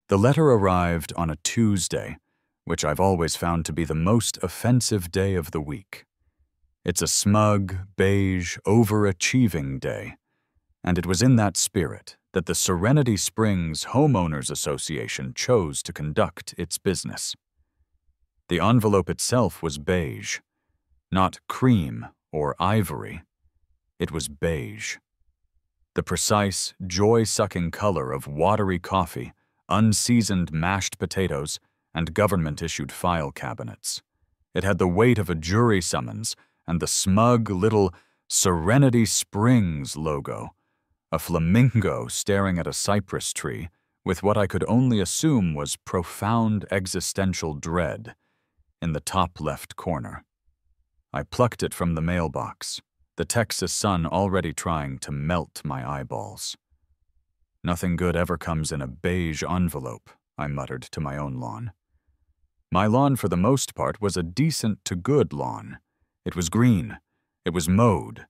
The letter arrived on a Tuesday, which I've always found to be the most offensive day of the week. It's a smug, beige, overachieving day, and it was in that spirit that the Serenity Springs Homeowners Association chose to conduct its business. The envelope itself was beige, not cream or ivory. It was beige. The precise, joy-sucking color of watery coffee, unseasoned mashed potatoes, and government-issued file cabinets. It had the weight of a jury summons and the smug little Serenity Springs logo, a flamingo staring at a cypress tree with what I could only assume was profound existential dread in the top left corner. I plucked it from the mailbox, the Texas sun already trying to melt my eyeballs. Nothing good ever comes in a beige envelope, I muttered to my own lawn. My lawn, for the most part, was a decent to good lawn. It was green, it was mowed,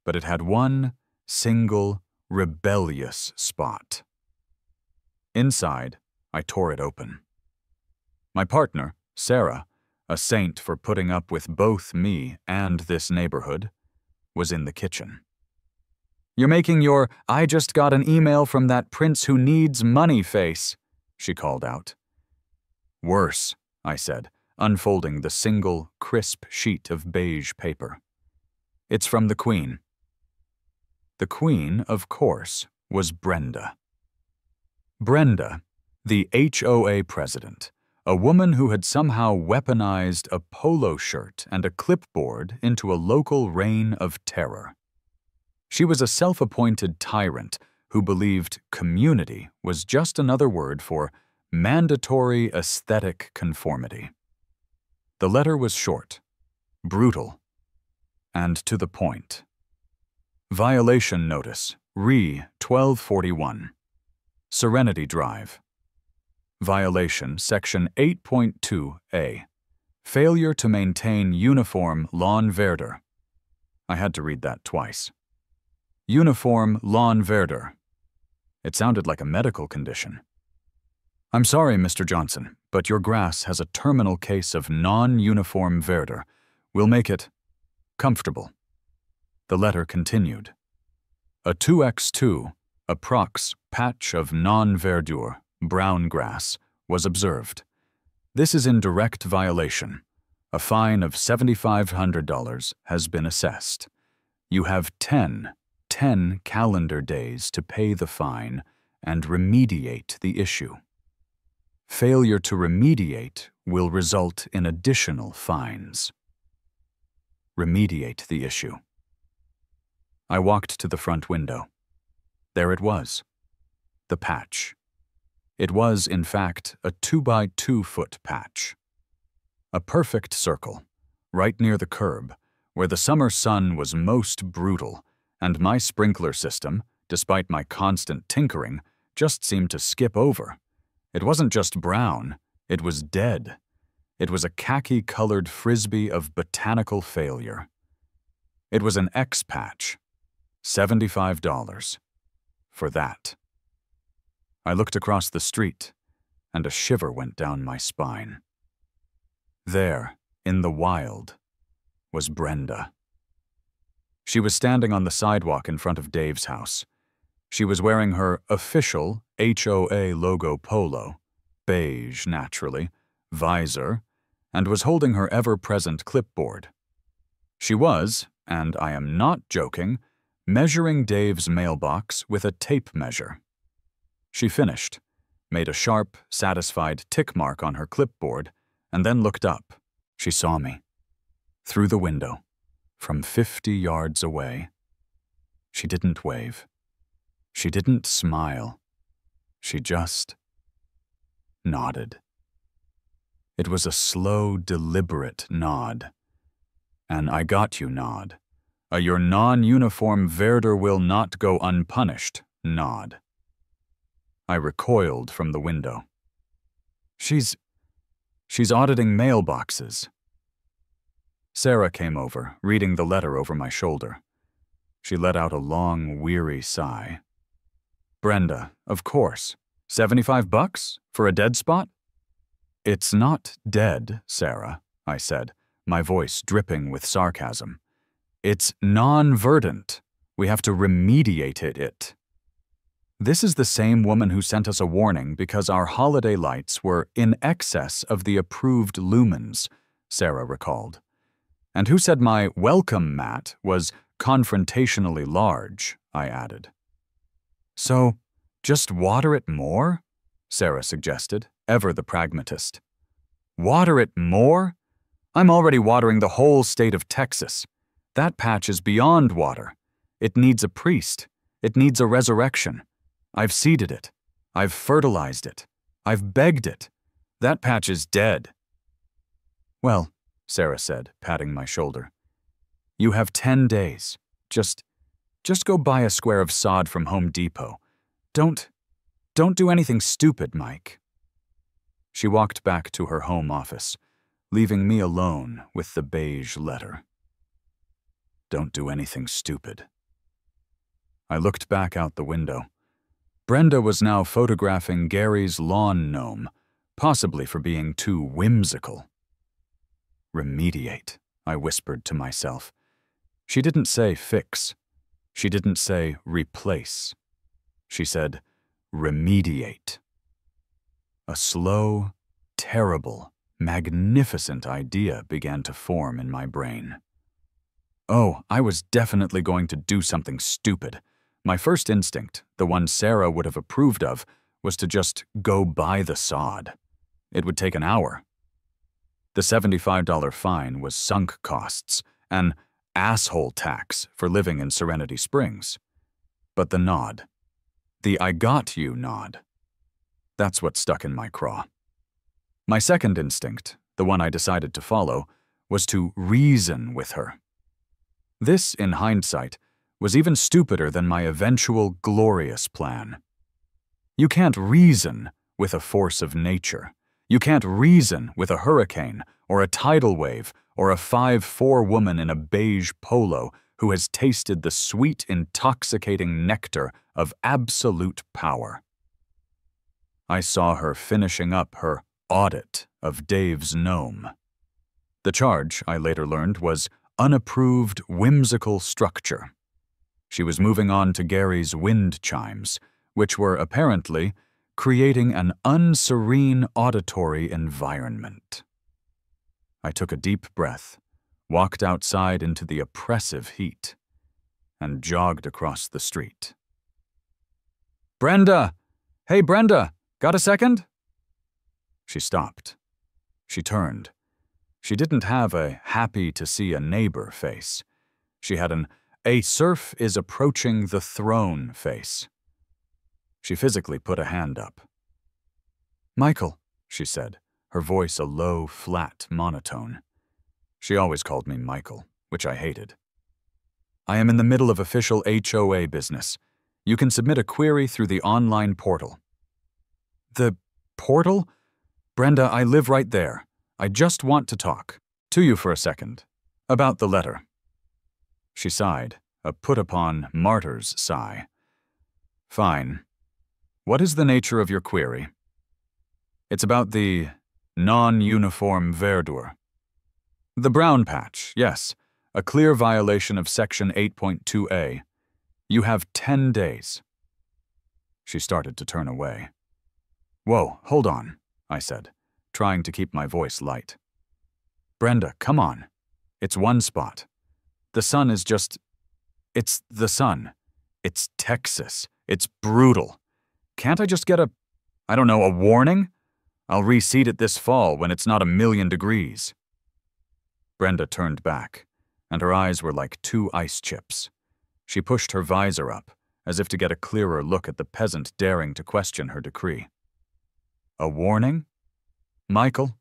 but it had one single, rebellious spot. Inside, I tore it open. My partner, Sarah, a saint for putting up with both me and this neighborhood, was in the kitchen. "You're making your 'I just got an email from that prince who needs money' face," she called out. "Worse," I said, unfolding the single, crisp sheet of beige paper. "It's from the Queen." The Queen, of course, was Brenda. Brenda, the HOA president, a woman who had somehow weaponized a polo shirt and a clipboard into a local reign of terror. She was a self-appointed tyrant who believed community was just another word for mandatory aesthetic conformity. The letter was short, brutal, and to the point. Violation notice, Re 1241. Serenity Drive. Violation, Section 8.2a. Failure to maintain uniform lawn verdure. I had to read that twice. Uniform lawn verdure. It sounded like a medical condition. "I'm sorry, Mr. Johnson, but your grass has a terminal case of non-uniform verdure. We'll make it comfortable." The letter continued. "A 2x2, approx patch of non-verdure, brown grass, was observed. This is in direct violation. A fine of $7,500 has been assessed. You have 10 calendar days to pay the fine and remediate the issue. Failure to remediate will result in additional fines. Remediate the issue." I walked to the front window. There it was, the patch. It was, in fact, a 2-by-2-foot patch. A perfect circle, right near the curb, where the summer sun was most brutal, and my sprinkler system, despite my constant tinkering, just seemed to skip over. It wasn't just brown, it was dead. It was a khaki-colored frisbee of botanical failure. It was an X patch. $75. For that. I looked across the street, and a shiver went down my spine. There, in the wild, was Brenda. She was standing on the sidewalk in front of Dave's house. She was wearing her official HOA logo polo, beige naturally, visor, and was holding her ever-present clipboard. She was, and I am not joking, measuring Dave's mailbox with a tape measure. She finished, made a sharp, satisfied tick mark on her clipboard, and then looked up. She saw me. Through the window, from 50 yards away. She didn't wave. She didn't smile. She just nodded. It was a slow, deliberate nod. An "I got you" nod. A "your non-uniform verdure will not go unpunished" nod. I recoiled from the window. She's auditing mailboxes. Sarah came over, reading the letter over my shoulder. She let out a long, weary sigh. "Brenda, of course. $75 for a dead spot? It's not dead, Sarah, I said, my voice dripping with sarcasm. It's non-verdant. We have to remediate it. This is the same woman who sent us a warning because our holiday lights were in excess of the approved lumens, Sarah recalled. And who said my welcome mat was confrontationally large, I added. So, just water it more? Sarah suggested, ever the pragmatist. Water it more? I'm already watering the whole state of Texas. That patch is beyond water. It needs a priest. It needs a resurrection. I've seeded it. I've fertilized it. I've begged it. That patch is dead. Well, Sarah said, patting my shoulder. You have 10 days. Just go buy a square of sod from Home Depot. Don't do anything stupid, Mike. She walked back to her home office, leaving me alone with the beige letter. Don't do anything stupid. I looked back out the window. Brenda was now photographing Gary's lawn gnome, possibly for being too whimsical. Remediate, I whispered to myself. She didn't say fix. She didn't say replace. She said remediate. A slow, terrible, magnificent idea began to form in my brain. Oh, I was definitely going to do something stupid. My first instinct, the one Sarah would have approved of, was to just go buy the sod. It would take an hour. The $75 fine was sunk costs, an asshole tax for living in Serenity Springs. But the nod, the I got you nod, that's what stuck in my craw. My second instinct, the one I decided to follow, was to reason with her. This, in hindsight, was even stupider than my eventual glorious plan. You can't reason with a force of nature. You can't reason with a hurricane, or a tidal wave, or a 5'4" woman in a beige polo who has tasted the sweet, intoxicating nectar of absolute power. I saw her finishing up her audit of Dave's gnome. The charge, I later learned, was unapproved whimsical structure. She was moving on to Gary's wind chimes, which were apparently creating an unserene auditory environment. I took a deep breath, walked outside into the oppressive heat, and jogged across the street. Brenda! Hey, Brenda! Got a second? She stopped. She turned. She didn't have a happy-to-see-a-neighbor face. She had an "a serf is approaching the throne" face. She physically put a hand up. Michael, she said, her voice a low, flat monotone. She always called me Michael, which I hated. I am in the middle of official HOA business. You can submit a query through the online portal. The portal? Brenda, I live right there. I just want to talk to you for a second about the letter. She sighed, a put-upon martyr's sigh. Fine. What is the nature of your query? It's about the non-uniform verdure. The brown patch, yes. A clear violation of Section 8.2a. You have 10 days. She started to turn away. Whoa, hold on, I said, trying to keep my voice light. Brenda, come on. It's one spot. The sun is just... It's the sun. It's Texas. It's brutal. Can't I just get a warning? I'll reseed it this fall when it's not 1,000,000 degrees. Brenda turned back, and her eyes were like 2 ice chips. She pushed her visor up, as if to get a clearer look at the peasant daring to question her decree. A warning? Michael?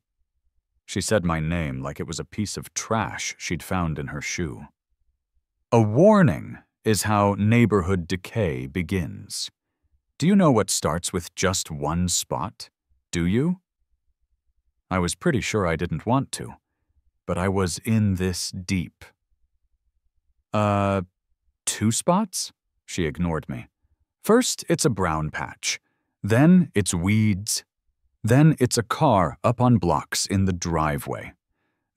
She said my name like it was a piece of trash she'd found in her shoe. A warning is how neighborhood decay begins. Do you know what starts with just one spot? Do you? I was pretty sure I didn't want to, but I was in this deep. 2 spots? She ignored me. First, it's a brown patch. Then it's weeds. Then it's a car up on blocks in the driveway.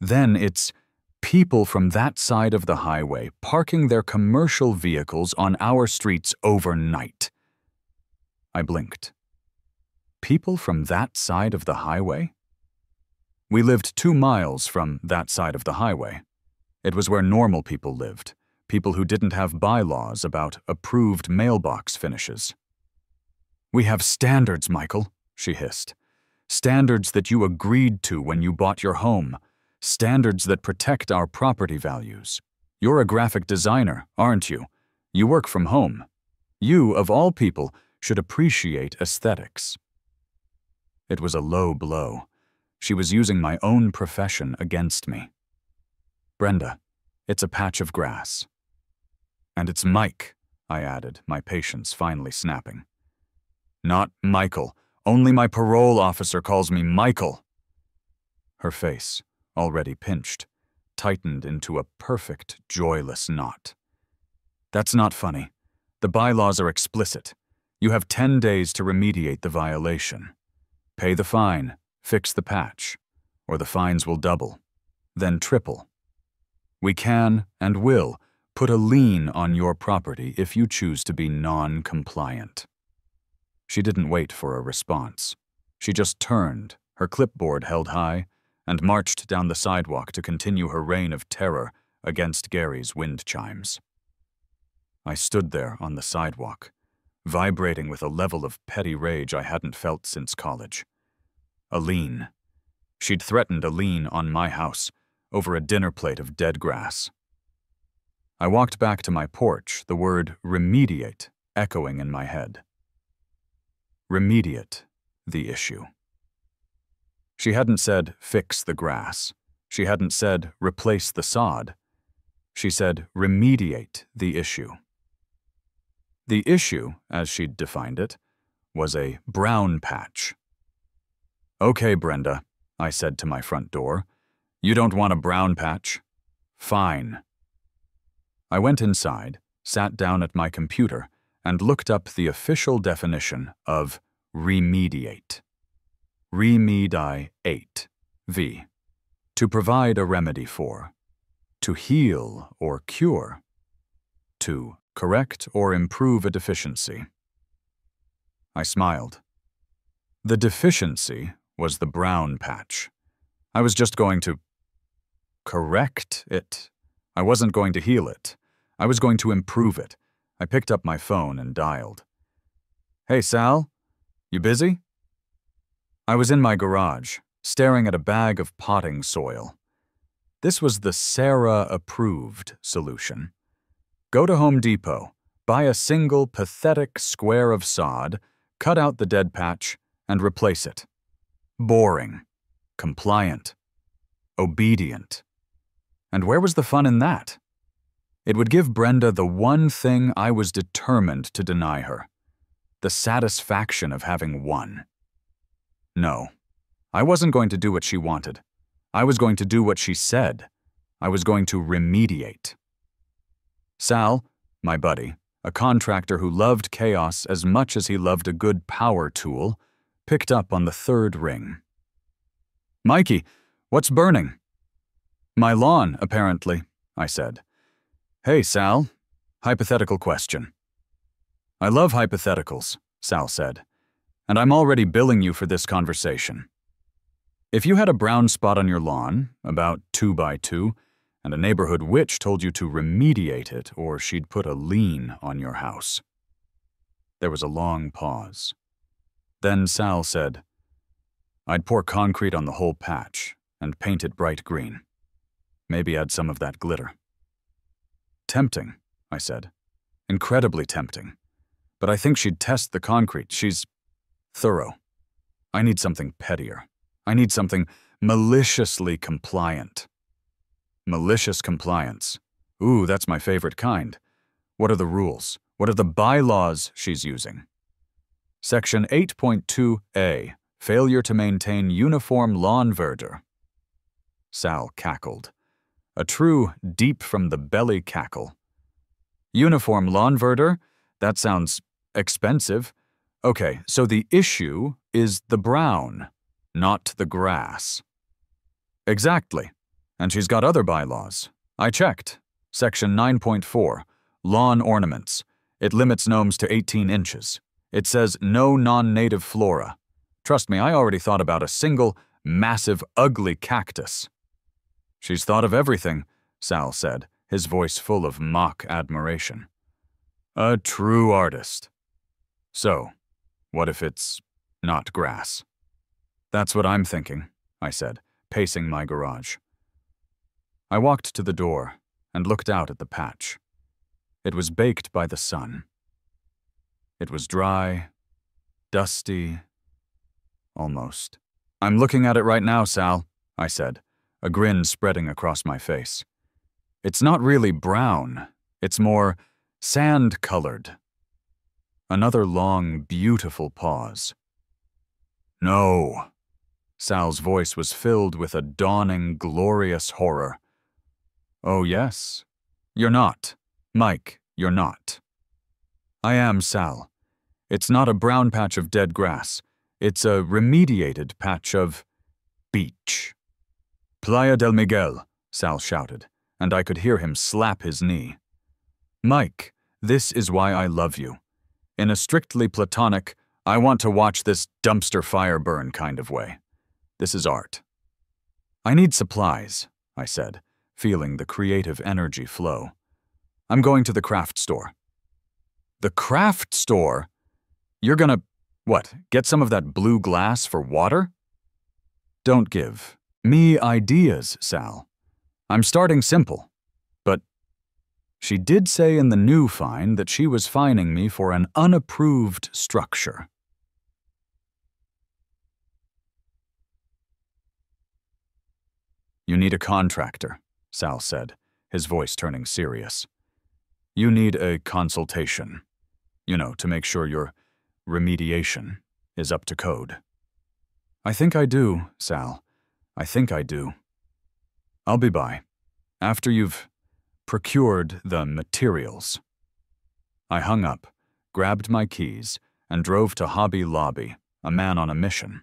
Then it's people from that side of the highway parking their commercial vehicles on our streets overnight. I blinked. People from that side of the highway? We lived 2 miles from that side of the highway. It was where normal people lived, people who didn't have bylaws about approved mailbox finishes. "We have standards, Michael," she hissed. "Standards that you agreed to when you bought your home. Standards that protect our property values. You're a graphic designer, aren't you? You work from home. You, of all people, should appreciate aesthetics." It was a low blow. She was using my own profession against me. "Brenda, it's a patch of grass." "And it's Mike," I added, my patience finally snapping. "Not Michael. Only my parole officer calls me Michael." Her face, already pinched, tightened into a perfect, joyless knot. "That's not funny. The bylaws are explicit. You have 10 days to remediate the violation. Pay the fine, fix the patch, or the fines will double, then triple. We can and will put a lien on your property if you choose to be non-compliant." She didn't wait for a response. She just turned, her clipboard held high, and marched down the sidewalk to continue her reign of terror against Gary's wind chimes. I stood there on the sidewalk, vibrating with a level of petty rage I hadn't felt since college. A lien. She'd threatened a lien on my house over a dinner plate of dead grass. I walked back to my porch, the word remediate echoing in my head. Remediate the issue. She hadn't said fix the grass. She hadn't said replace the sod. She said remediate the issue. The issue, as she'd defined it, was a brown patch. "Okay, Brenda," I said to my front door. "You don't want a brown patch? Fine." I went inside, sat down at my computer, and looked up the official definition of remediate. Remediate, V. To provide a remedy for. To heal or cure. To correct or improve a deficiency. I smiled. The deficiency was the brown patch. I was just going to correct it. I wasn't going to heal it. I was going to improve it. I picked up my phone and dialed. "Hey, Sal, you busy?" I was in my garage, staring at a bag of potting soil. This was the Sarah-approved solution. Go to Home Depot, buy a single pathetic square of sod, cut out the dead patch, and replace it. Boring. Compliant. Obedient. And where was the fun in that? It would give Brenda the one thing I was determined to deny her. The satisfaction of having won. No, I wasn't going to do what she wanted. I was going to do what she said. I was going to remediate. Sal, my buddy, a contractor who loved chaos as much as he loved a good power tool, picked up on the third ring. "Mikey, what's burning?" "My lawn, apparently," I said. "Hey, Sal, hypothetical question." "I love hypotheticals," Sal said, "and I'm already billing you for this conversation. If you had a brown spot on your lawn, about 2 by 2, and a neighborhood witch told you to remediate it or she'd put a lien on your house." There was a long pause. Then Sal said, "I'd pour concrete on the whole patch and paint it bright green. Maybe add some of that glitter." "Tempting," I said. "Incredibly tempting. But I think she'd test the concrete. She's thorough. I need something pettier. I need something maliciously compliant." Malicious compliance. Ooh, that's my favorite kind. What are the rules? What are the bylaws she's using? Section 8.2a, failure to maintain uniform lawn verdure. Sal cackled. A true deep-from-the-belly cackle. "Uniform lawn verdure? That sounds expensive. Okay, so the issue is the brown, not the grass. Exactly. And she's got other bylaws. I checked. Section 9.4, Lawn Ornaments. It limits gnomes to 18 inches. It says no non-native flora. Trust me, I already thought about a single, massive, ugly cactus. She's thought of everything, Sal said, his voice full of mock admiration. A true artist. So, what if it's not grass? That's what I'm thinking, I said, pacing my garage. I walked to the door and looked out at the patch. It was baked by the sun. It was dry, dusty, almost. I'm looking at it right now, Sal, I said, a grin spreading across my face. It's not really brown, it's more sand-colored. Another long, beautiful pause. No. Sal's voice was filled with a dawning, glorious horror. Oh, yes. You're not. Mike, you're not. I am, Sal. It's not a brown patch of dead grass. It's a remediated patch of beach. Playa del Miguel, Sal shouted, and I could hear him slap his knee. Mike, this is why I love you. In a strictly platonic, I want to watch this dumpster fire burn kind of way. This is art. I need supplies, I said, feeling the creative energy flow. I'm going to the craft store. The craft store? You're gonna, what, get some of that blue glass for water? Don't give me ideas, Sal. I'm starting simple. But she did say in the new fine that she was fining me for an unapproved structure. You need a contractor, Sal said, his voice turning serious. You need a consultation, to make sure your remediation is up to code. I think I do, Sal. I think I do. I'll be by, after you've procured the materials. I hung up, grabbed my keys, and drove to Hobby Lobby, a man on a mission.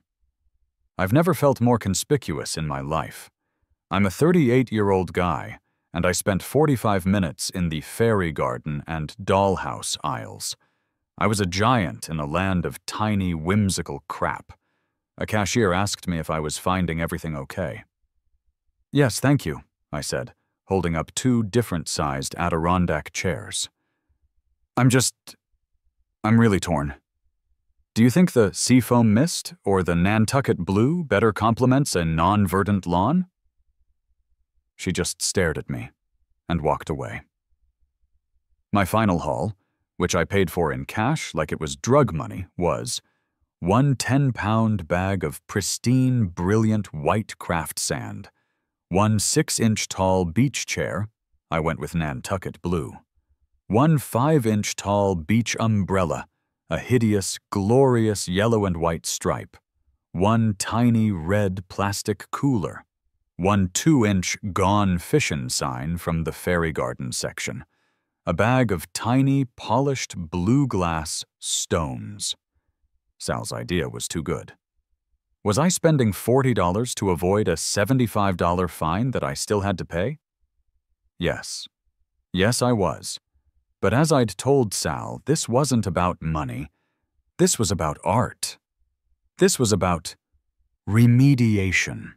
I've never felt more conspicuous in my life. I'm a 38-year-old guy, and I spent 45 minutes in the fairy garden and dollhouse aisles. I was a giant in a land of tiny, whimsical crap. A cashier asked me if I was finding everything okay. Yes, thank you, I said, holding up 2 different-sized Adirondack chairs. I'm really torn. Do you think the seafoam mist or the Nantucket blue better complements a non-verdant lawn? She just stared at me and walked away. My final haul, which I paid for in cash like it was drug money, was 1 10-pound bag of pristine, brilliant white craft sand, 1 6-inch-tall beach chair, I went with Nantucket blue, 1 5-inch-tall beach umbrella, a hideous, glorious yellow and white stripe, 1 tiny red plastic cooler, 1 2-inch Gone Fishin' sign from the fairy garden section, a bag of tiny, polished blue glass stones. Sal's idea was too good. Was I spending $40 to avoid a $75 fine that I still had to pay? Yes. Yes, I was. But as I'd told Sal, this wasn't about money. This was about art. This was about remediation.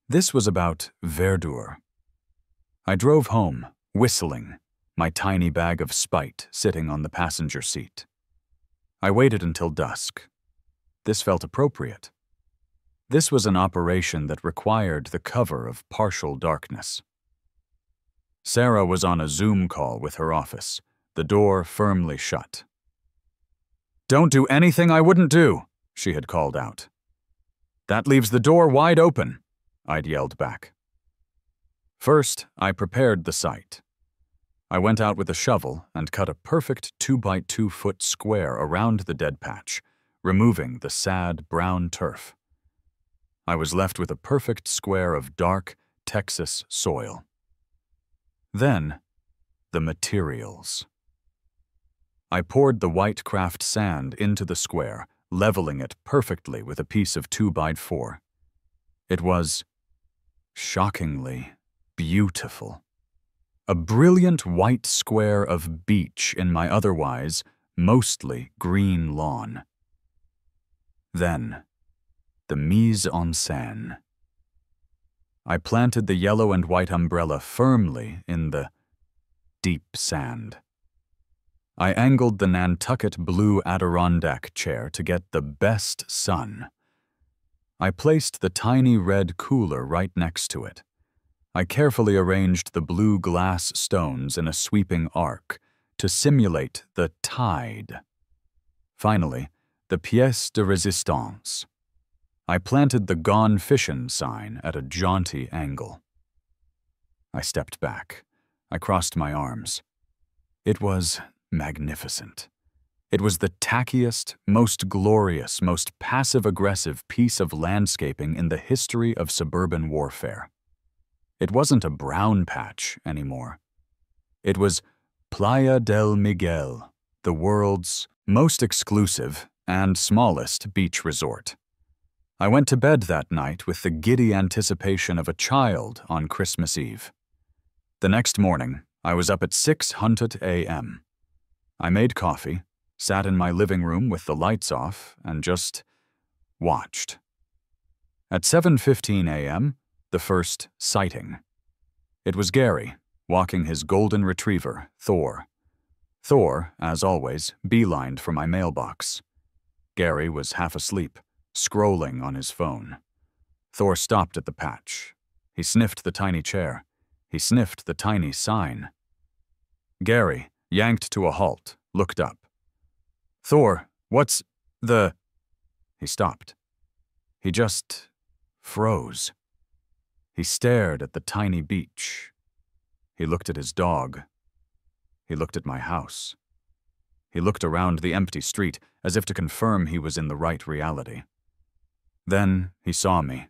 This was about verdure. I drove home, whistling, my tiny bag of spite sitting on the passenger seat. I waited until dusk. This felt appropriate. This was an operation that required the cover of partial darkness. Sarah was on a Zoom call with her office, the door firmly shut. "Don't do anything I wouldn't do," she had called out. "That leaves the door wide open," I'd yelled back. First, I prepared the site. I went out with a shovel and cut a perfect 2-by-2-foot square around the dead patch, removing the sad brown turf. I was left with a perfect square of dark Texas soil. Then, the materials. I poured the white craft sand into the square, leveling it perfectly with a piece of 2x4. It was shockingly beautiful. A brilliant white square of beach in my otherwise mostly green lawn. Then, the mise en scène. I planted the yellow and white umbrella firmly in the deep sand. I angled the Nantucket blue Adirondack chair to get the best sun. I placed the tiny red cooler right next to it. I carefully arranged the blue glass stones in a sweeping arc to simulate the tide. Finally, the pièce de résistance. I planted the Gone Fishin' sign at a jaunty angle. I stepped back. I crossed my arms. It was magnificent. It was the tackiest, most glorious, most passive-aggressive piece of landscaping in the history of suburban warfare. It wasn't a brown patch anymore. It was Playa del Miguel, the world's most exclusive and smallest beach resort. I went to bed that night with the giddy anticipation of a child on Christmas Eve. The next morning, I was up at 6:00 a.m. I made coffee, sat in my living room with the lights off, and just watched. At 7:15 a.m., the first sighting. It was Gary, walking his golden retriever, Thor. Thor, as always, beelined for my mailbox. Gary was half asleep, scrolling on his phone. Thor stopped at the patch. He sniffed the tiny chair. He sniffed the tiny sign. Gary, yanked to a halt, looked up. "Thor, what's the—" He stopped. He just froze. He stared at the tiny beach. He looked at his dog. He looked at my house. He looked around the empty street as if to confirm he was in the right reality. Then he saw me,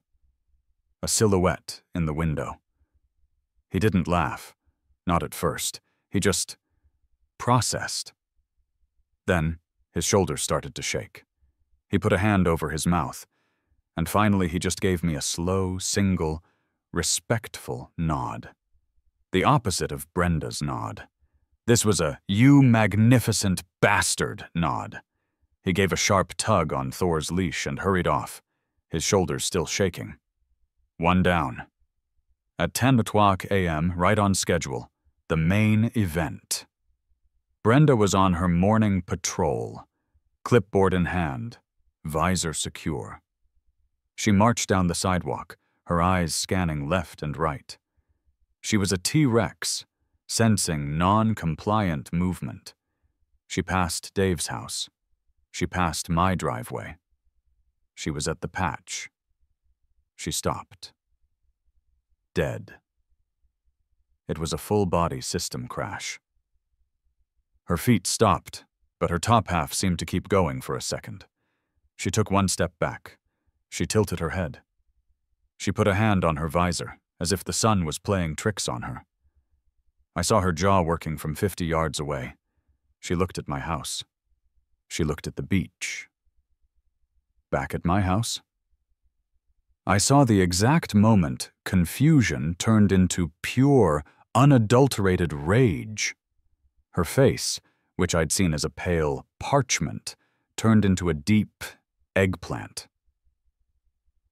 a silhouette in the window. He didn't laugh, not at first. He just processed. Then his shoulders started to shake. He put a hand over his mouth, and finally he just gave me a slow, single, respectful nod. The opposite of Brenda's nod. This was a "you magnificent bastard" nod. He gave a sharp tug on Thor's leash and hurried off, his shoulders still shaking. One down. At 10:00 a.m., right on schedule, the main event. Brenda was on her morning patrol, clipboard in hand, visor secure. She marched down the sidewalk, her eyes scanning left and right. She was a T-Rex, sensing non-compliant movement. She passed Dave's house. She passed my driveway. She was at the patch. She stopped. Dead. It was a full-body system crash. Her feet stopped, but her top half seemed to keep going for a second. She took one step back. She tilted her head. She put a hand on her visor, as if the sun was playing tricks on her. I saw her jaw working from 50 yards away. She looked at my house. She looked at the beach. Back at my house? I saw the exact moment confusion turned into pure, unadulterated rage. Her face, which I'd seen as a pale parchment, turned into a deep eggplant.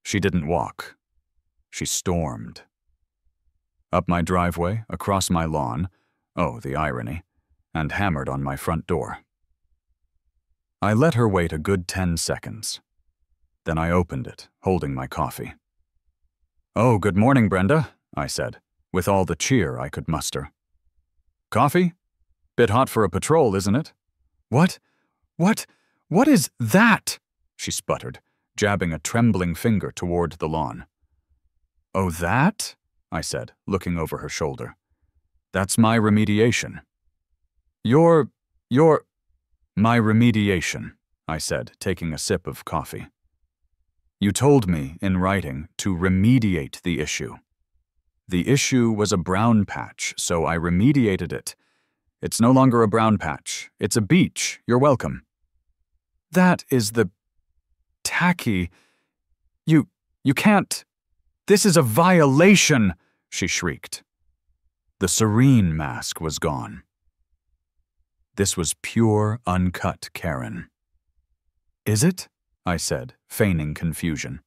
She didn't walk. She stormed. Up my driveway, across my lawn, oh, the irony, and hammered on my front door. I let her wait a good 10 seconds. Then I opened it, holding my coffee. "Oh, good morning, Brenda," I said, with all the cheer I could muster. "Coffee? Bit hot for a patrol, isn't it?" What is that?" she sputtered, jabbing a trembling finger toward the lawn. "Oh, that?" I said, looking over her shoulder. "That's my remediation." Your My remediation," I said, taking a sip of coffee. "You told me, in writing, to remediate the issue. The issue was a brown patch, so I remediated it. It's no longer a brown patch. It's a beach. You're welcome. That is the... tacky... You can't... This is a violation, she shrieked. The serene mask was gone. This was pure, uncut Karen. Is it? I said, feigning confusion.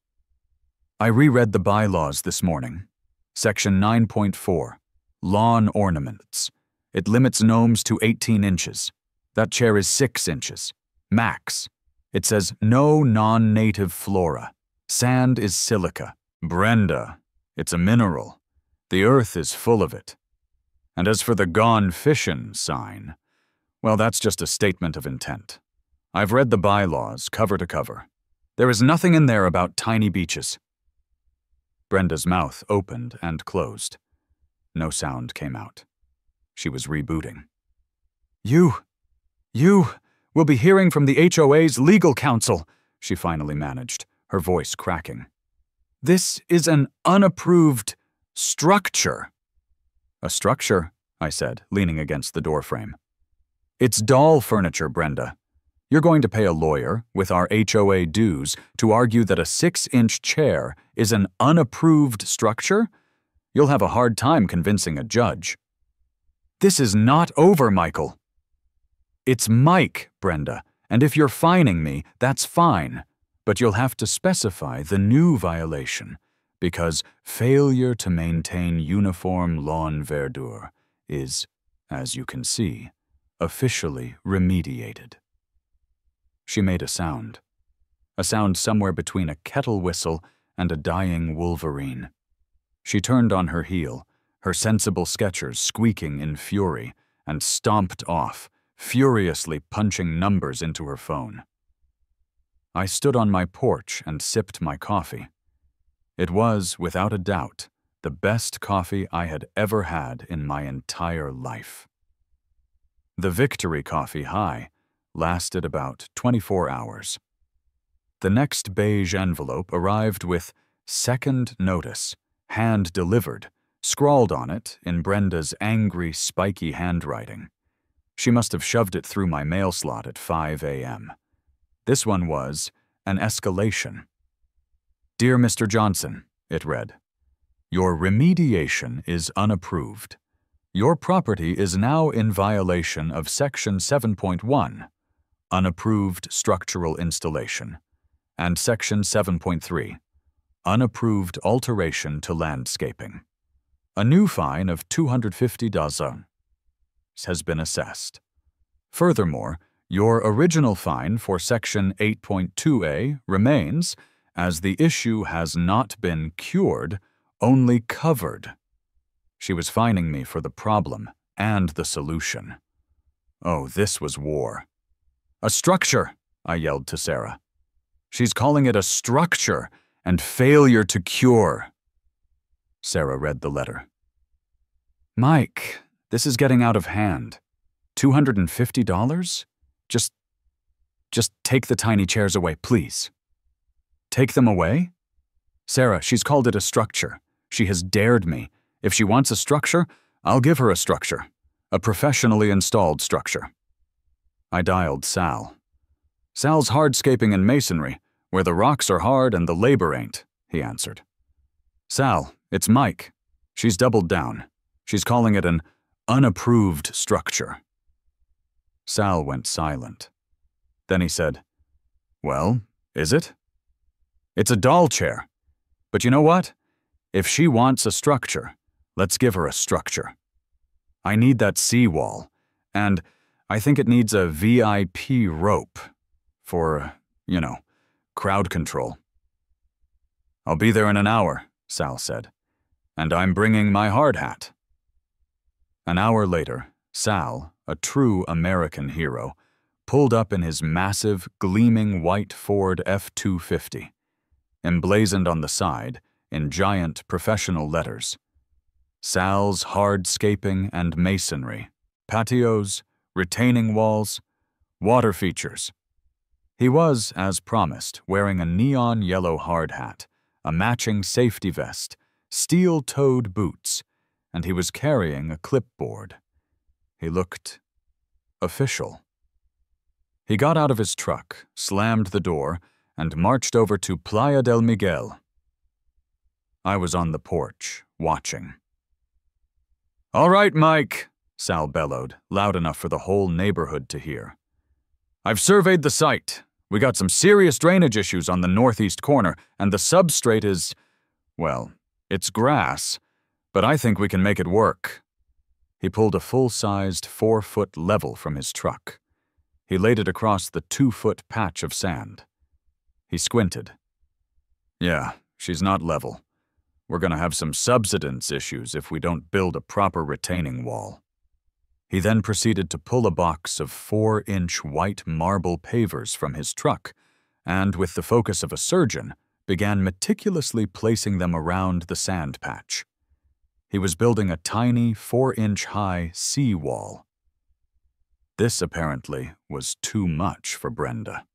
I reread the bylaws this morning. Section 9.4, Lawn Ornaments. It limits gnomes to 18 inches. That chair is 6 inches. Max. It says no non-native flora. Sand is silica. Brenda, it's a mineral. The earth is full of it. And as for the Gone Fishin' sign, well, that's just a statement of intent. I've read the bylaws cover to cover. There is nothing in there about tiny beaches. Brenda's mouth opened and closed. No sound came out. She was rebooting. You will be hearing from the HOA's legal counsel, she finally managed, her voice cracking. This is an unapproved structure. A structure, I said, leaning against the doorframe. It's doll furniture, Brenda. You're going to pay a lawyer, with our HOA dues, to argue that a 6-inch chair is an unapproved structure? You'll have a hard time convincing a judge. This is not over, Michael. It's Mike, Brenda, and if you're fining me, that's fine. But you'll have to specify the new violation, because failure to maintain uniform lawn verdure is, as you can see, officially remediated. She made a sound somewhere between a kettle whistle and a dying wolverine. She turned on her heel, her sensible Skechers squeaking in fury, and stomped off, furiously punching numbers into her phone. I stood on my porch and sipped my coffee. It was, without a doubt, the best coffee I had ever had in my entire life. The Victory Coffee High lasted about 24 hours. The next beige envelope arrived with "Second Notice," hand-delivered, scrawled on it in Brenda's angry, spiky handwriting. She must have shoved it through my mail slot at 5 a.m. This one was an escalation. Dear Mr. Johnson, it read, your remediation is unapproved. Your property is now in violation of Section 7.1, Unapproved Structural Installation, and Section 7.3, Unapproved Alteration to Landscaping. A new fine of $250 has been assessed. Furthermore, your original fine for Section 8.2a remains, as the issue has not been cured, only covered. She was fining me for the problem and the solution. Oh, this was war. A structure, I yelled to Sarah. She's calling it a structure and failure to cure. Sarah read the letter. Mike, this is getting out of hand. $250? Just take the tiny chairs away, please. Take them away? Sarah, she's called it a structure. She has dared me. If she wants a structure, I'll give her a structure. A professionally installed structure. I dialed Sal. Sal's hardscaping and masonry, where the rocks are hard and the labor ain't, he answered. Sal, it's Mike. She's doubled down. She's calling it an unapproved structure. Sal went silent. Then he said, Well, is it? It's a doll chair. But you know what? If she wants a structure, let's give her a structure. I need that seawall, and I think it needs a VIP rope for, crowd control. I'll be there in an hour, Sal said, and I'm bringing my hard hat. An hour later, Sal, a true American hero, pulled up in his massive, gleaming white Ford F-250, emblazoned on the side, in giant professional letters, Sal's hardscaping and masonry, patios, retaining walls, water features. He was, as promised, wearing a neon yellow hard hat, a matching safety vest, steel-toed boots, and he was carrying a clipboard. He looked official. He got out of his truck, slammed the door, and marched over to Playa del Miguel. I was on the porch, watching. "All right, Mike," Sal bellowed, loud enough for the whole neighborhood to hear. "I've surveyed the site. We got some serious drainage issues on the northeast corner, and the substrate is, well, it's grass, but I think we can make it work." He pulled a full-sized 4-foot level from his truck. He laid it across the 2-foot patch of sand. He squinted. "Yeah, she's not level. We're gonna have some subsidence issues if we don't build a proper retaining wall." He then proceeded to pull a box of 4-inch white marble pavers from his truck, and with the focus of a surgeon, began meticulously placing them around the sand patch. He was building a tiny 4-inch high sea wall. This, apparently, was too much for Brenda.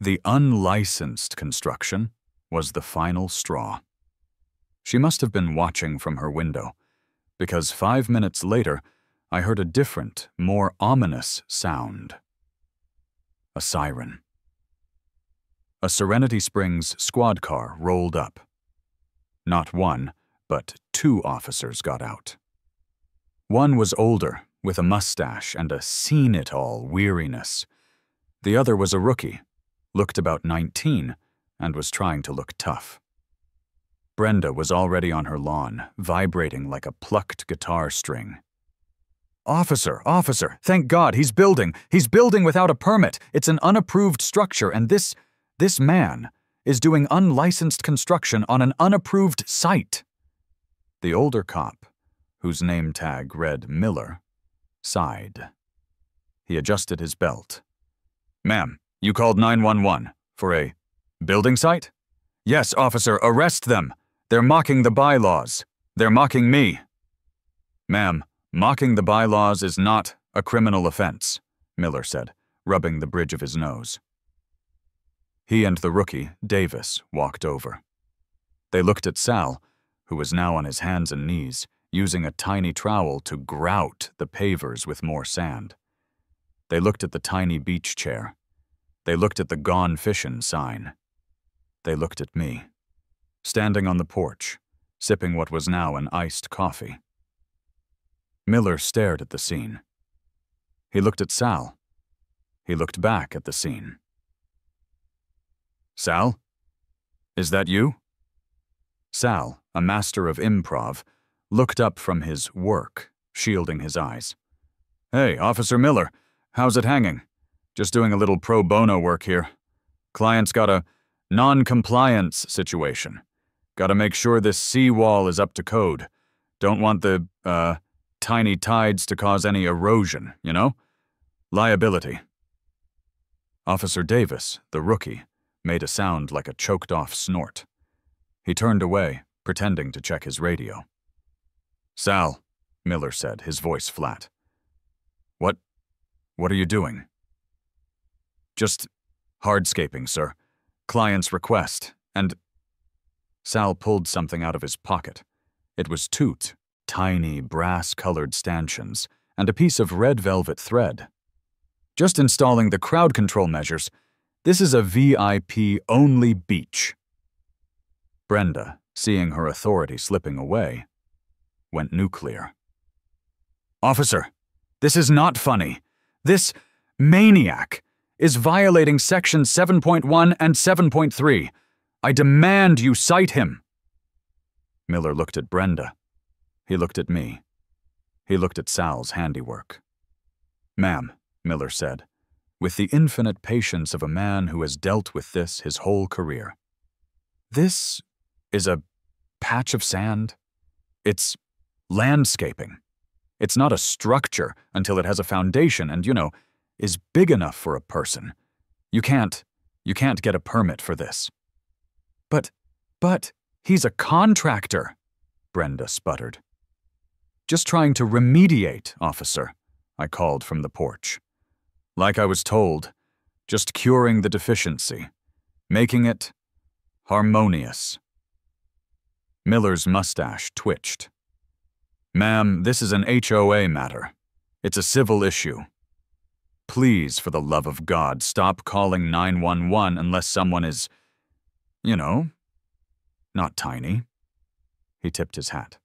The unlicensed construction was the final straw. She must have been watching from her window, because 5 minutes later, I heard a different, more ominous sound. A siren. A Serenity Springs squad car rolled up. Not one, but 2 officers got out. One was older, with a mustache and a seen-it-all weariness. The other was a rookie, looked about 19, and was trying to look tough. Brenda was already on her lawn, vibrating like a plucked guitar string. "Officer, officer, thank God, he's building! He's building without a permit! It's an unapproved structure, and this man is doing unlicensed construction on an unapproved site." The older cop, whose name tag read Miller, sighed. He adjusted his belt. "Ma'am, you called 911 for a building site?" "Yes, officer, arrest them. They're mocking the bylaws. They're mocking me." "Ma'am, mocking the bylaws is not a criminal offense," Miller said, rubbing the bridge of his nose. He and the rookie, Davis, walked over. They looked at Sal, who was now on his hands and knees, using a tiny trowel to grout the pavers with more sand. They looked at the tiny beach chair. They looked at the Gone Fishin' sign. They looked at me, standing on the porch, sipping what was now an iced coffee. Miller stared at the scene. He looked at Sal. He looked back at the scene. "Sal? Is that you?" Sal, a master of improv, looked up from his work, shielding his eyes. "Hey, Officer Miller, how's it hanging? Just doing a little pro bono work here. Client's got a non-compliance situation. Gotta make sure this seawall is up to code. Don't want the, tiny tides to cause any erosion, you know? Liability." Officer Davis, the rookie, made a sound like a choked-off snort. He turned away, pretending to check his radio. "Sal," Miller said, his voice flat. What are you doing?" "Just hardscaping, sir. Client's request, and—" Sal pulled something out of his pocket. It was tiny, brass-colored stanchions, and a piece of red velvet thread. "Just installing the crowd control measures. This is a VIP-only beach." Brenda, seeing her authority slipping away, went nuclear. "Officer, this is not funny. This maniac is violating Section 7.1 and 7.3. I demand you cite him." Miller looked at Brenda. He looked at me. He looked at Sal's handiwork. "Ma'am," Miller said, with the infinite patience of a man who has dealt with this his whole career. "This is a patch of sand. It's landscaping. It's not a structure until it has a foundation and, is big enough for a person. You can't get a permit for this." But, he's a contractor," Brenda sputtered. "Just trying to remediate, officer," I called from the porch. "Like I was told, just curing the deficiency, making it harmonious." Miller's mustache twitched. "Ma'am, this is an HOA matter. It's a civil issue. Please, for the love of God, stop calling 911 unless someone is, you know, not tiny." He tipped his hat.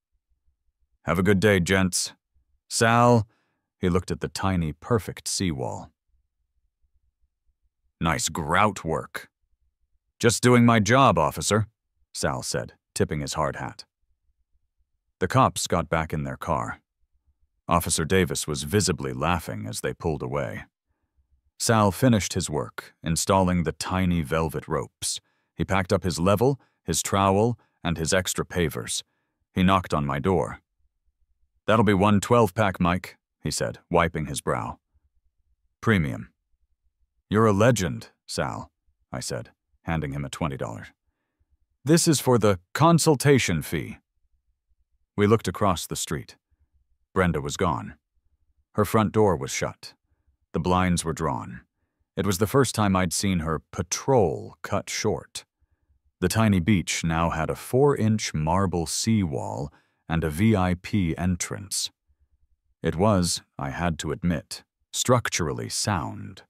"Have a good day, gents. Sal," he looked at the tiny, perfect seawall. "Nice grout work." "Just doing my job, officer," Sal said, tipping his hard hat. The cops got back in their car. Officer Davis was visibly laughing as they pulled away. Sal finished his work, installing the tiny velvet ropes. He packed up his level, his trowel, and his extra pavers. He knocked on my door. "That'll be one 12-pack, Mike," he said, wiping his brow. "Premium." "You're a legend, Sal," I said, handing him a $20. "This is for the consultation fee." We looked across the street. Brenda was gone. Her front door was shut. The blinds were drawn. It was the first time I'd seen her patrol cut short. The tiny beach now had a 4-inch marble seawall and a VIP entrance. It was, I had to admit, structurally sound.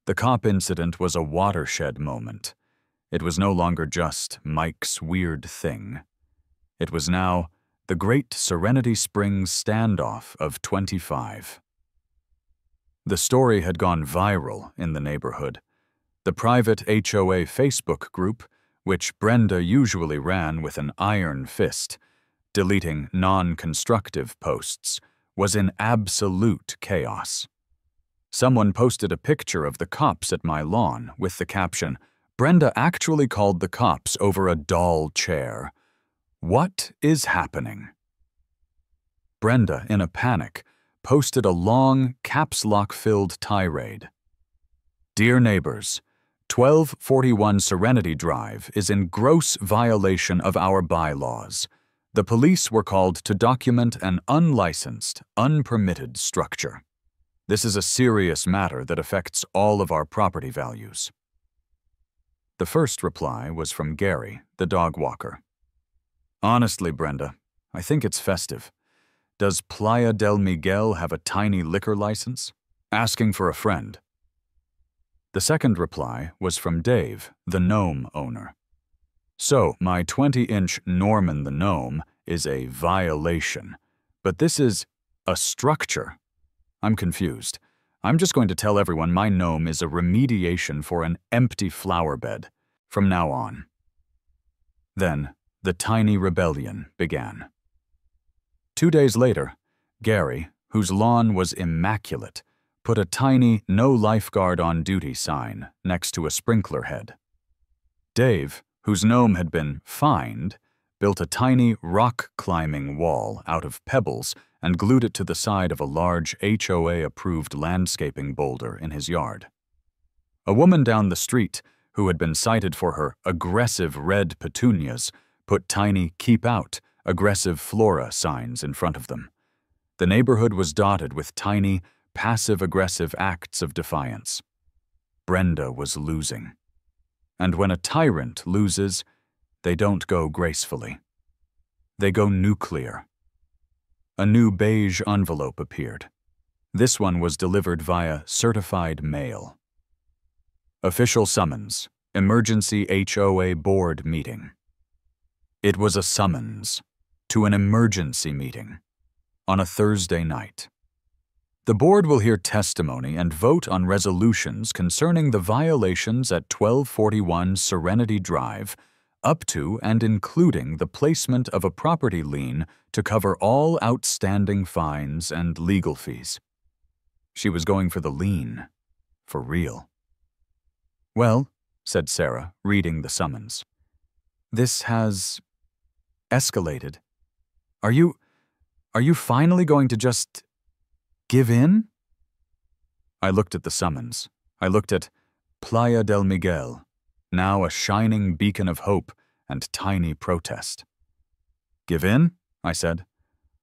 The cop incident was a watershed moment. It was no longer just Mike's weird thing. It was now the Great Serenity Springs standoff of 25. The story had gone viral in the neighborhood. The private HOA Facebook group, which Brenda usually ran with an iron fist, deleting non-constructive posts, was in absolute chaos. Someone posted a picture of the cops at my lawn with the caption, "Brenda actually called the cops over a doll chair. What is happening?" Brenda, in a panic, posted a long, caps lock-filled tirade. "Dear neighbors, 1241 Serenity Drive is in gross violation of our bylaws. The police were called to document an unlicensed, unpermitted structure. This is a serious matter that affects all of our property values." The first reply was from Gary, the dog walker. "Honestly, Brenda, I think it's festive. Does Playa del Miguel have a tiny liquor license? Asking for a friend." The second reply was from Dave, the gnome owner. "So, my 20-inch Norman the gnome is a violation, but this is a structure. I'm confused. I'm just going to tell everyone my gnome is a remediation for an empty flower bed from now on." Then, the tiny rebellion began. 2 days later, Gary, whose lawn was immaculate, put a tiny "No lifeguard on duty" sign next to a sprinkler head. Dave, whose gnome had been fined, built a tiny rock-climbing wall out of pebbles and glued it to the side of a large HOA-approved landscaping boulder in his yard. A woman down the street, who had been cited for her aggressive red petunias, put tiny "Keep Out" aggressive flora signs in front of them. The neighborhood was dotted with tiny, passive-aggressive acts of defiance. Brenda was losing. And when a tyrant loses, they don't go gracefully. They go nuclear. A new beige envelope appeared. This one was delivered via certified mail. Official summons. Emergency HOA board meeting. It was a summons to an emergency meeting on a Thursday night. The board will hear testimony and vote on resolutions concerning the violations at 1241 Serenity Drive, up to and including the placement of a property lien to cover all outstanding fines and legal fees. She was going for the lien, for real. "Well," said Sarah, reading the summons, "this has escalated. Are you finally going to just give in?" I looked at the summons. I looked at Playa del Miguel, now a shining beacon of hope and tiny protest. "Give in?" I said.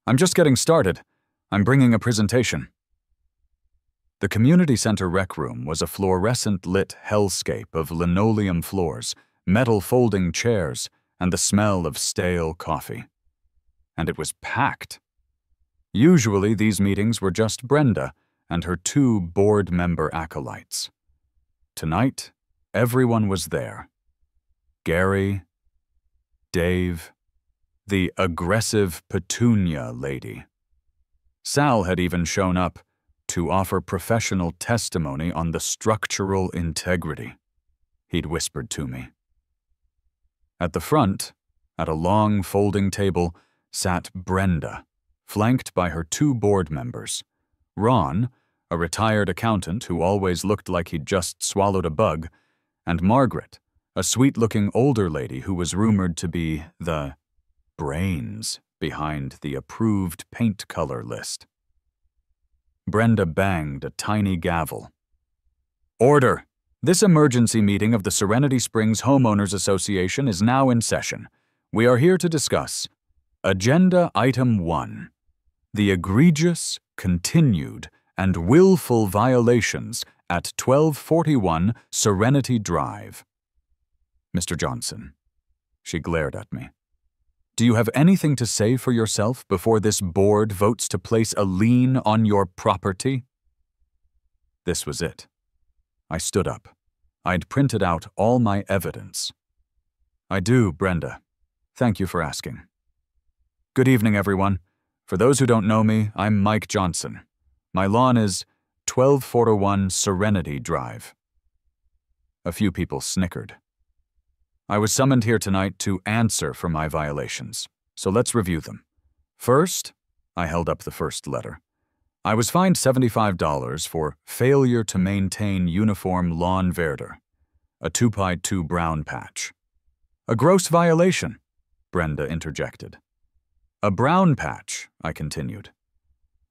"I'm just getting started. I'm bringing a presentation." The community center rec room was a fluorescent-lit hellscape of linoleum floors, metal folding chairs, and the smell of stale coffee. And it was packed. Usually these meetings were just Brenda and her 2 board member acolytes. Tonight, everyone was there. Gary, Dave, the aggressive Petunia lady. Sal had even shown up to offer professional testimony on the structural integrity, he'd whispered to me. At the front, at a long folding table, sat Brenda, flanked by her 2 board members. Ron, a retired accountant who always looked like he'd just swallowed a bug, and Margaret, a sweet-looking older lady who was rumored to be the brains behind the approved paint color list. Brenda banged a tiny gavel. "Order! This emergency meeting of the Serenity Springs Homeowners Association is now in session. We are here to discuss Agenda Item 1, the egregious, continued, and willful violations at 1241 Serenity Drive." "Mr. Johnson," she glared at me, "do you have anything to say for yourself before this board votes to place a lien on your property?" This was it. I stood up. I'd printed out all my evidence. "I do, Brenda. Thank you for asking. Good evening, everyone. For those who don't know me, I'm Mike Johnson. My lawn is 1241 Serenity Drive." A few people snickered. "I was summoned here tonight to answer for my violations, so let's review them. First," I held up the first letter, "I was fined $75 for failure to maintain uniform lawn verdure, a 2x2 brown patch." "A gross violation," Brenda interjected. "A brown patch," I continued.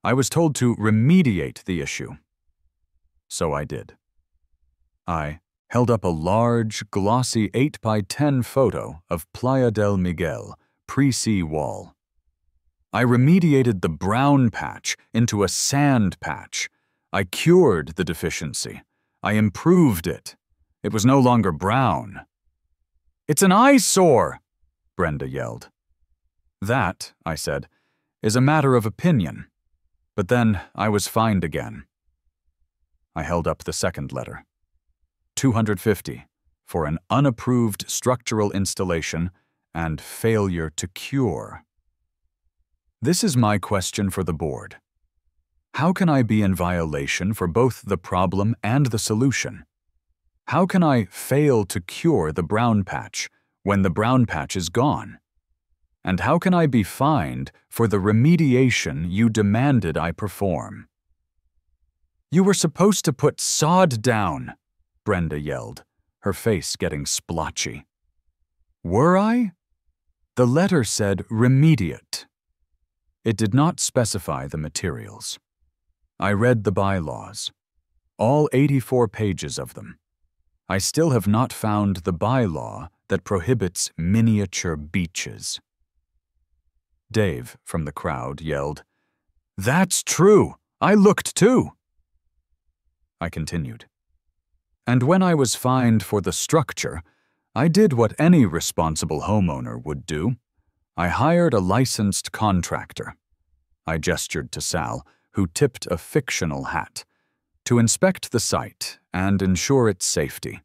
"I was told to remediate the issue." So I did. I held up a large, glossy 8x10 photo of Playa del Miguel, pre-sea wall. I remediated the brown patch into a sand patch. I cured the deficiency. I improved it. It was no longer brown. "It's an eyesore!" Brenda yelled. "That," I said, "is a matter of opinion." But then I was fined again. I held up the second letter. $250 for an unapproved structural installation and failure to cure. This is my question for the board. How can I be in violation for both the problem and the solution? How can I fail to cure the brown patch when the brown patch is gone? And how can I be fined for the remediation you demanded I perform? "You were supposed to put sod down," Brenda yelled, her face getting splotchy. "Were I?" The letter said remediate. It did not specify the materials. I read the bylaws, all 84 pages of them. I still have not found the bylaw that prohibits miniature beaches. Dave, from the crowd, yelled, "That's true! I looked too!" I continued. "And when I was fined for the structure, I did what any responsible homeowner would do. I hired a licensed contractor." I gestured to Sal, who tipped a fictional hat, "to inspect the site and ensure its safety.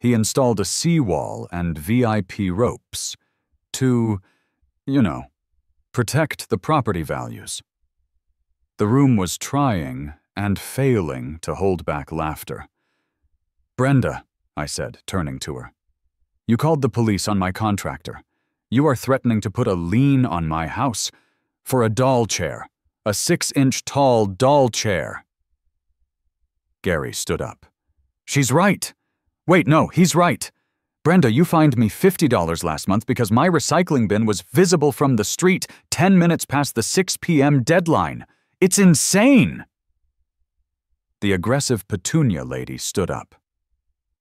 He installed a seawall and VIP ropes to, protect the property values." The room was trying and failing to hold back laughter. "Brenda," I said, turning to her, "you called the police on my contractor. You are threatening to put a lien on my house for a doll chair, a 6-inch tall doll chair." Gary stood up. "She's right. Wait, no, he's right. Brenda, you fined me $50 last month because my recycling bin was visible from the street 10 minutes past the 6 p.m. deadline. It's insane!" The aggressive Petunia lady stood up.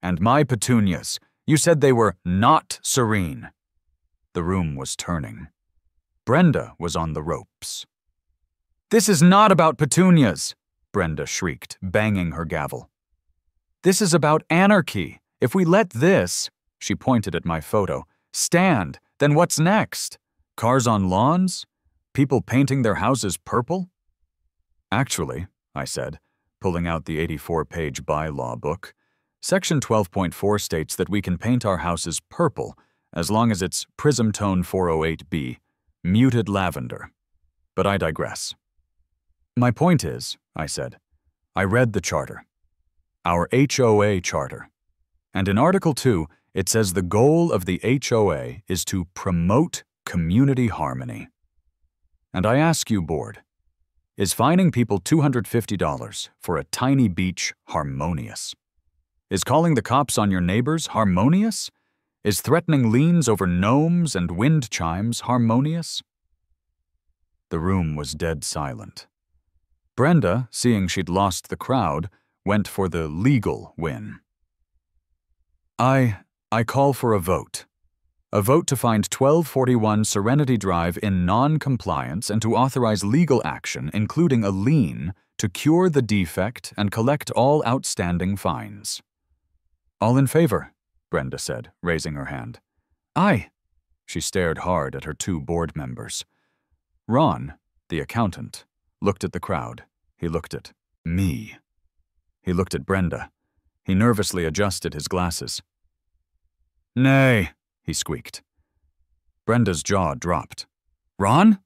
"And my petunias, you said they were not serene." The room was turning. Brenda was on the ropes. "This is not about petunias," Brenda shrieked, banging her gavel. "This is about anarchy. If we let this," she pointed at my photo, "stand, then what's next? Cars on lawns? People painting their houses purple? Actually, I said, pulling out the 84-page bylaw book, Section 12.4 states that we can paint our houses purple as long as it's Prism Tone 408B, muted lavender. But I digress. My point is, I said, I read the charter. Our HOA charter. And in Article 2, it says the goal of the HOA is to promote community harmony. And I ask you, board, is fining people $250 for a tiny beach harmonious? Is calling the cops on your neighbors harmonious? Is threatening liens over gnomes and wind chimes harmonious? The room was dead silent. Brenda, seeing she'd lost the crowd, went for the legal win. I call for a vote. A vote to find 1241 Serenity Drive in non-compliance and to authorize legal action, including a lien, to cure the defect and collect all outstanding fines. All in favor, Brenda said, raising her hand. Aye. She stared hard at her two board members. Ron, the accountant, looked at the crowd. He looked at me. He looked at Brenda. He nervously adjusted his glasses. Nay, he squeaked. Brenda's jaw dropped. Ron?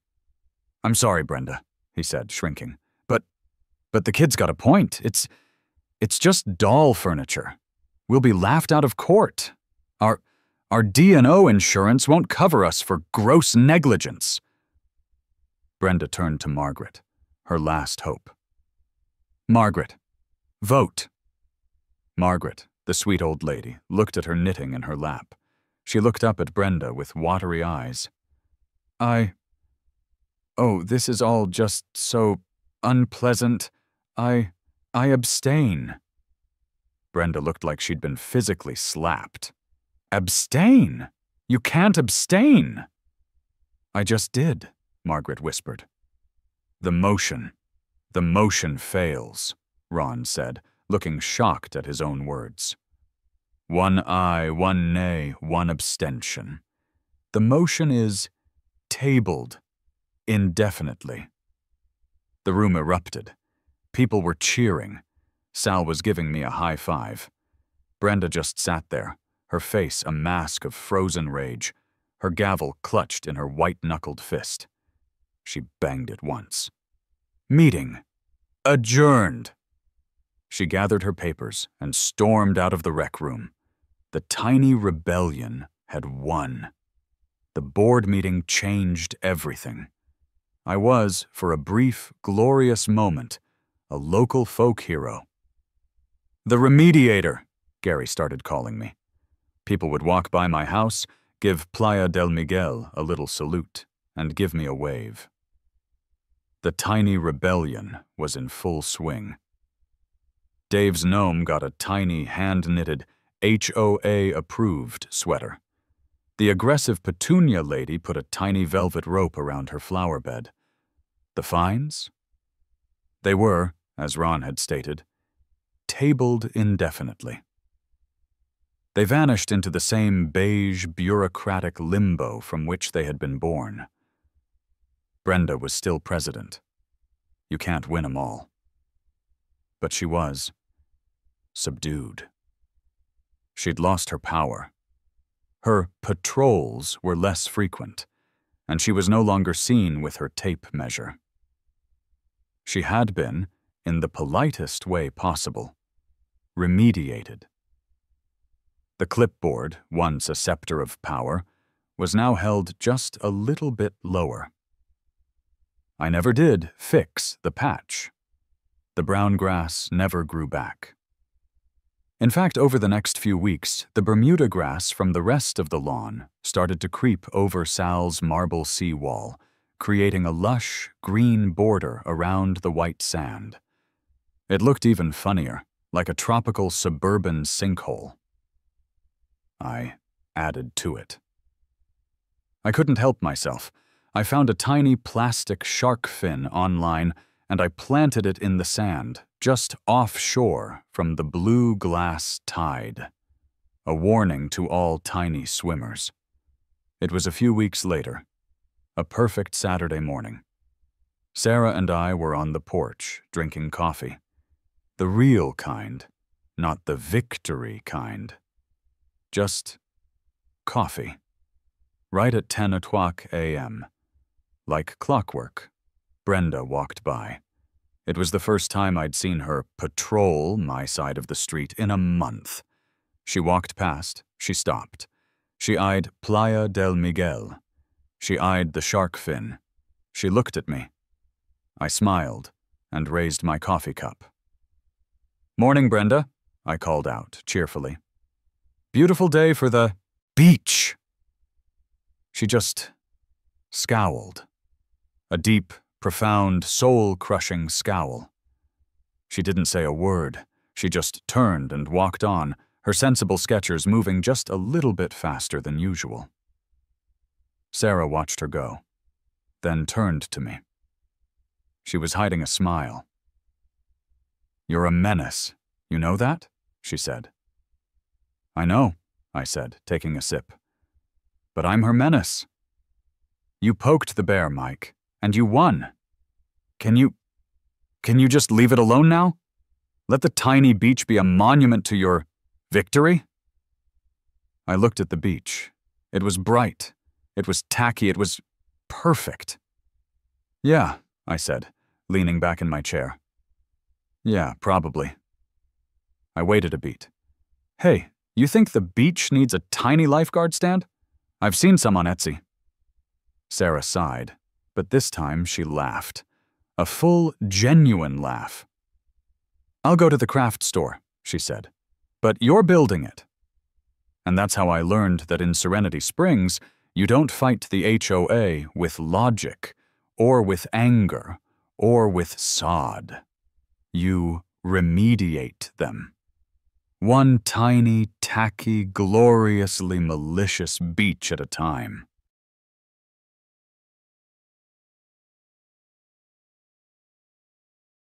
I'm sorry, Brenda, he said, shrinking. But the kid's got a point. It's just doll furniture. We'll be laughed out of court. Our D&O insurance won't cover us for gross negligence. Brenda turned to Margaret, her last hope. Margaret, vote. Margaret, the sweet old lady, looked at her knitting in her lap. She looked up at Brenda with watery eyes. Oh, this is all just so unpleasant. I abstain. Brenda looked like she'd been physically slapped. Abstain? You can't abstain. I just did, Margaret whispered. The motion fails, Ron said, looking shocked at his own words. One aye, one nay, one abstention. The motion is tabled indefinitely. The room erupted. People were cheering. Sal was giving me a high five. Brenda just sat there, her face a mask of frozen rage, her gavel clutched in her white-knuckled fist. She banged it once. Meeting adjourned. She gathered her papers and stormed out of the rec room. The tiny rebellion had won. The board meeting changed everything. I was, for a brief, glorious moment, a local folk hero. The Remediator, Gary started calling me. People would walk by my house, give Playa del Miguel a little salute, and give me a wave. The tiny rebellion was in full swing. Dave's gnome got a tiny, hand-knitted, HOA-approved sweater. The aggressive Petunia lady put a tiny velvet rope around her flower bed. The fines? They were, as Ron had stated, tabled indefinitely. They vanished into the same beige, bureaucratic limbo from which they had been born. Brenda was still president. You can't win 'em all. But she was subdued. She'd lost her power. Her patrols were less frequent, and she was no longer seen with her tape measure. She had been, in the politest way possible, remediated. The clipboard, once a scepter of power, was now held just a little bit lower. I never did fix the patch. The brown grass never grew back. In fact, over the next few weeks, the Bermuda grass from the rest of the lawn started to creep over Sal's marble seawall, creating a lush, green border around the white sand. It looked even funnier, like a tropical suburban sinkhole. I added to it. I couldn't help myself. I found a tiny plastic shark fin online, and I planted it in the sand, just offshore from the blue glass tide. A warning to all tiny swimmers. It was a few weeks later, a perfect Saturday morning. Sarah and I were on the porch, drinking coffee. The real kind, not the victory kind. Just coffee. Right at 10 o'clock a.m. Like clockwork, Brenda walked by. It was the first time I'd seen her patrol my side of the street in a month. She walked past, she stopped. She eyed Playa del Miguel. She eyed the shark fin. She looked at me. I smiled and raised my coffee cup. "Morning, Brenda," I called out cheerfully. "Beautiful day for the beach." She just scowled. A deep, profound, soul-crushing scowl. She didn't say a word. She just turned and walked on, her sensible Skechers moving just a little bit faster than usual. Sarah watched her go, then turned to me. She was hiding a smile. "You're a menace. You know that?" she said. "I know," I said, taking a sip. "But I'm her menace." "You poked the bear, Mike, and you won. Can you just leave it alone now? Let the tiny beach be a monument to your victory?" I looked at the beach. It was bright. It was tacky. It was perfect. "Yeah," I said, leaning back in my chair. "Yeah, probably." I waited a beat. "Hey, you think the beach needs a tiny lifeguard stand? I've seen some on Etsy." Sarah sighed, but this time she laughed. A full, genuine laugh. "I'll go to the craft store," she said. "But you're building it." And that's how I learned that in Serenity Springs, you don't fight the HOA with logic, or with anger, or with sod. You remediate them. One tiny, tacky, gloriously malicious beach at a time.